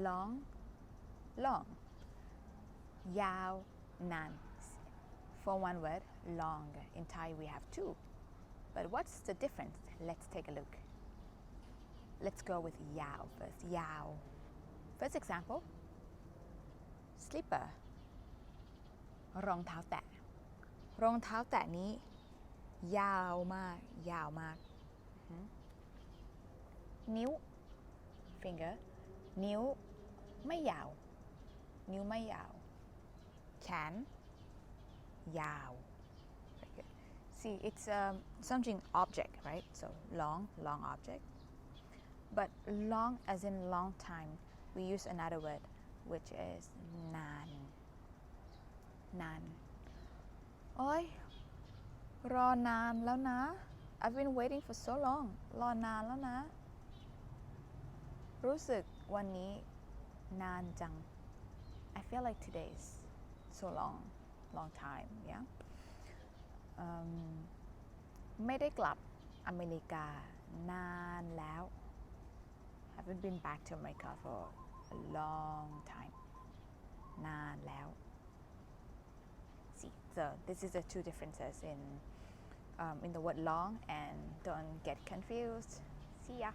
long long ยาวนาน for one word long in Thai we have two but what's the difference let's take a look let's go with ยาว first ยาว first example slipper รองเท้าแตะรองเท้าแตะนี้ยาวมากยาวมากนิ้ว finger นิ้วไม่ยาวนิ้วไม่ยาวแขนยาว see it's something object right so long object but long as in long time we use another word which is นานนานโอ้ยรอนานแล้วนะ I've been waiting for so long รอนานแล้วนะรู้สึกวันนี้นานจัง I feel like today is so long time yeah ไม่ได้กลับอเมริกานานแล้ว haven't been back to America for a long time นานแล้ว see so this is the two differences in the word long and don't get confused see ya